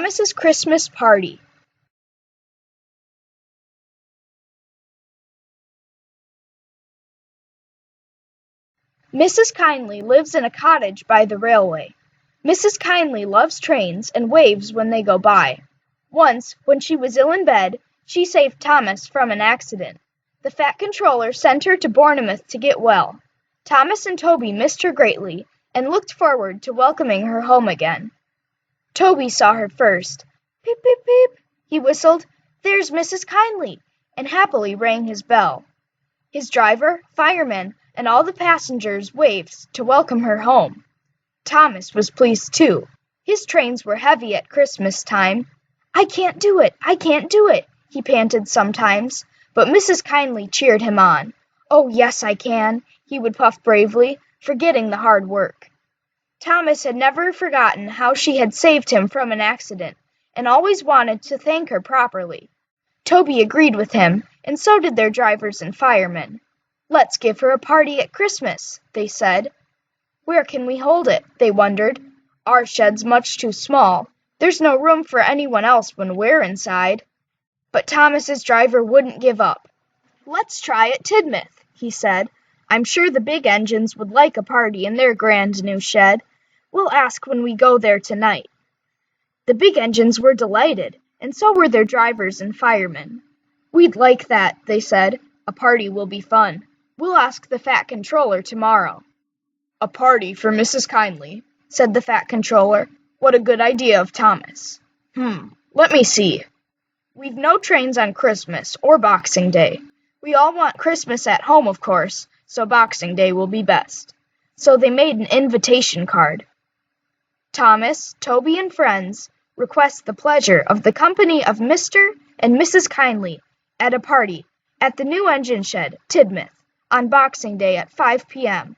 Thomas's Christmas Party. Mrs. Kindly lives in a cottage by the railway. Mrs. Kindly loves trains and waves when they go by. Once, when she was ill in bed, she saved Thomas from an accident. The fat controller sent her to Bournemouth to get well. Thomas and Toby missed her greatly and looked forward to welcoming her home again. Toby saw her first. "Peep, peep, peep," he whistled. "There's Mrs. Kindly," and happily rang his bell. His driver, firemen, and all the passengers waved to welcome her home. Thomas was pleased too. His trains were heavy at Christmas time. "I can't do it, I can't do it," he panted sometimes, but Mrs. Kindly cheered him on. "Oh, yes, I can," he would puff bravely, forgetting the hard work. Thomas had never forgotten how she had saved him from an accident, and always wanted to thank her properly. Toby agreed with him, and so did their drivers and firemen. "Let's give her a party at Christmas," they said. "Where can we hold it?" they wondered. "Our shed's much too small. There's no room for anyone else when we're inside." But Thomas's driver wouldn't give up. "Let's try at Tidmouth," he said. "I'm sure the big engines would like a party in their grand new shed. We'll ask when we go there tonight." The big engines were delighted, and so were their drivers and firemen. "We'd like that," they said. "A party will be fun. We'll ask the fat controller tomorrow." "A party for Mrs. Kindly," said the fat controller. "What a good idea of Thomas. Let me see. We've no trains on Christmas or Boxing Day. We all want Christmas at home, of course, so Boxing Day will be best." So they made an invitation card. "Thomas, Toby, and friends request the pleasure of the company of Mr. and Mrs. Kindly at a party at the new engine shed, Tidmouth, on Boxing Day at 5 p.m.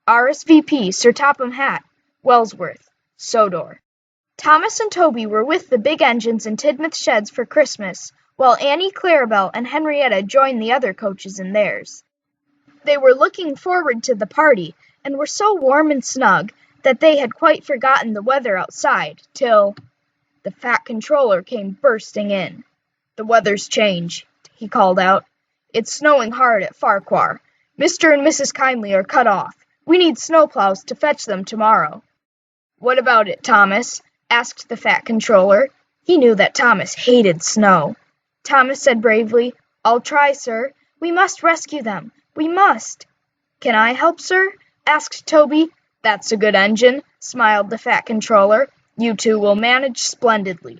RSVP Sir Topham Hatt, Wellsworth, Sodor." Thomas and Toby were with the big engines in Tidmouth sheds for Christmas, while Annie, Clarabelle, and Henrietta joined the other coaches in theirs. They were looking forward to the party, and were so warm and snug that they had quite forgotten the weather outside, till the fat controller came bursting in. "The weather's changed," he called out. "It's snowing hard at Farquhar. Mr. and Mrs. Kindly are cut off. We need snowplows to fetch them tomorrow." "What about it, Thomas?" asked the fat controller. He knew that Thomas hated snow. Thomas said bravely, "I'll try, sir. We must rescue them. We must." "Can I help, sir?" asked Toby. "That's a good engine," smiled the fat controller. "You two will manage splendidly."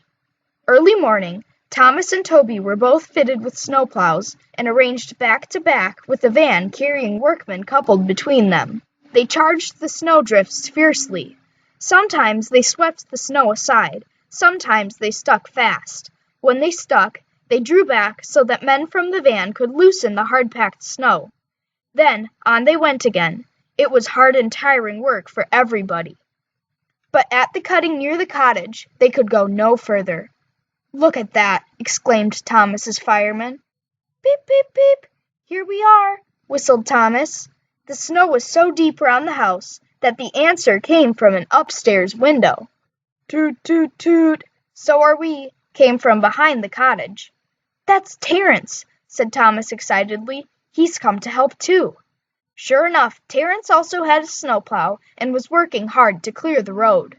Early morning, Thomas and Toby were both fitted with snowplows and arranged back to back with a van carrying workmen coupled between them. They charged the snowdrifts fiercely. Sometimes they swept the snow aside, sometimes they stuck fast. When they stuck, they drew back so that men from the van could loosen the hard-packed snow. Then on they went again. It was hard and tiring work for everybody. But at the cutting near the cottage, they could go no further. "Look at that!" exclaimed Thomas's fireman. "Beep, beep, beep! Here we are!" whistled Thomas. The snow was so deep round the house that the answer came from an upstairs window. "Toot, toot, toot! So are we!" came from behind the cottage. "That's Terence," said Thomas excitedly. "He's come to help too." Sure enough, Terence also had a snowplow and was working hard to clear the road.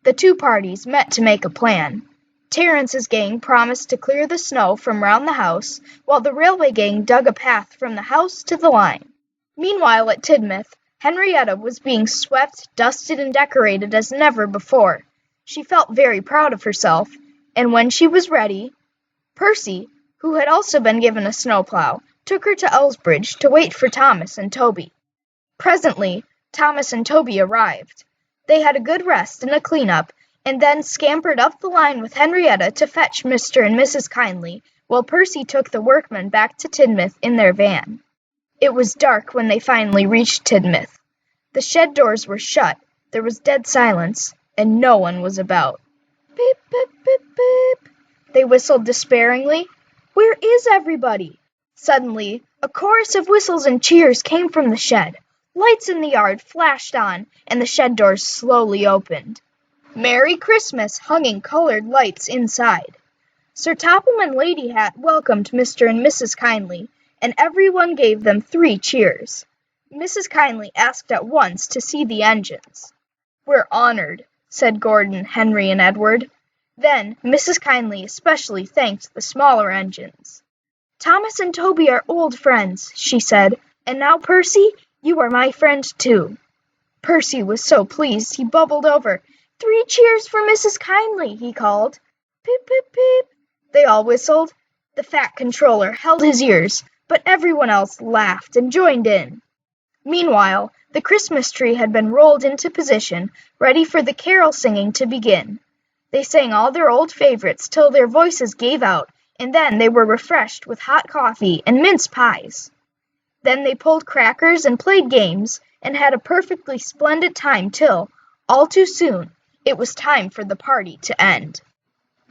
The two parties met to make a plan. Terence's gang promised to clear the snow from round the house, while the railway gang dug a path from the house to the line. Meanwhile at Tidmouth, Henrietta was being swept, dusted, and decorated as never before. She felt very proud of herself, and when she was ready, Percy, who had also been given a snowplow, took her to Elsbridge to wait for Thomas and Toby. Presently, Thomas and Toby arrived. They had a good rest and a clean-up, and then scampered up the line with Henrietta to fetch Mr. and Mrs. Kindly, while Percy took the workmen back to Tidmouth in their van. It was dark when they finally reached Tidmouth. The shed doors were shut, there was dead silence, and no one was about. "Beep, beep, beep, beep," they whistled despairingly. "Where is everybody?" Suddenly, a chorus of whistles and cheers came from the shed. Lights in the yard flashed on, and the shed doors slowly opened. Merry Christmas hung in colored lights inside. Sir Topham and Lady Hat welcomed Mr. and Mrs. Kindly, and everyone gave them 3 cheers. Mrs. Kindly asked at once to see the engines. "We're honored," said Gordon, Henry, and Edward. Then Mrs. Kindly especially thanked the smaller engines. "Thomas and Toby are old friends," she said, "and now, Percy, you are my friend too." Percy was so pleased he bubbled over. "3 cheers for Mrs. Kindly," he called. "Pip, pip, pip," they all whistled. The fat controller held his ears, but everyone else laughed and joined in. Meanwhile, the Christmas tree had been rolled into position, ready for the carol singing to begin. They sang all their old favorites till their voices gave out, and then they were refreshed with hot coffee and mince pies. Then they pulled crackers and played games, and had a perfectly splendid time till, all too soon, it was time for the party to end.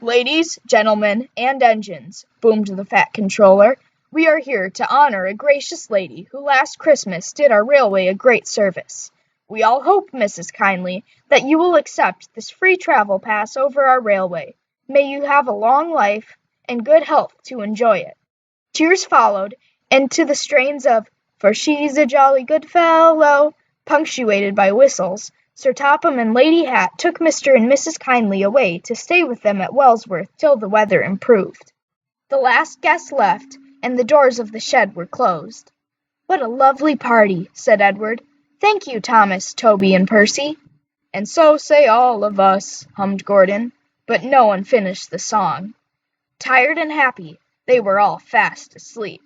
"Ladies, gentlemen, and engines," boomed the fat controller, "we are here to honor a gracious lady who last Christmas did our railway a great service. We all hope, Mrs. Kindly, that you will accept this free travel pass over our railway. May you have a long life and good health to enjoy it." Cheers followed, and to the strains of "For she's a jolly good fellow," punctuated by whistles, Sir Topham and Lady Hat took Mr. and Mrs. Kindly away to stay with them at Wellsworth till the weather improved. The last guest left, and the doors of the shed were closed. "What a lovely party," said Edward. "Thank you, Thomas, Toby, and Percy." "And so say all of us," hummed Gordon, but no one finished the song. Tired and happy, they were all fast asleep.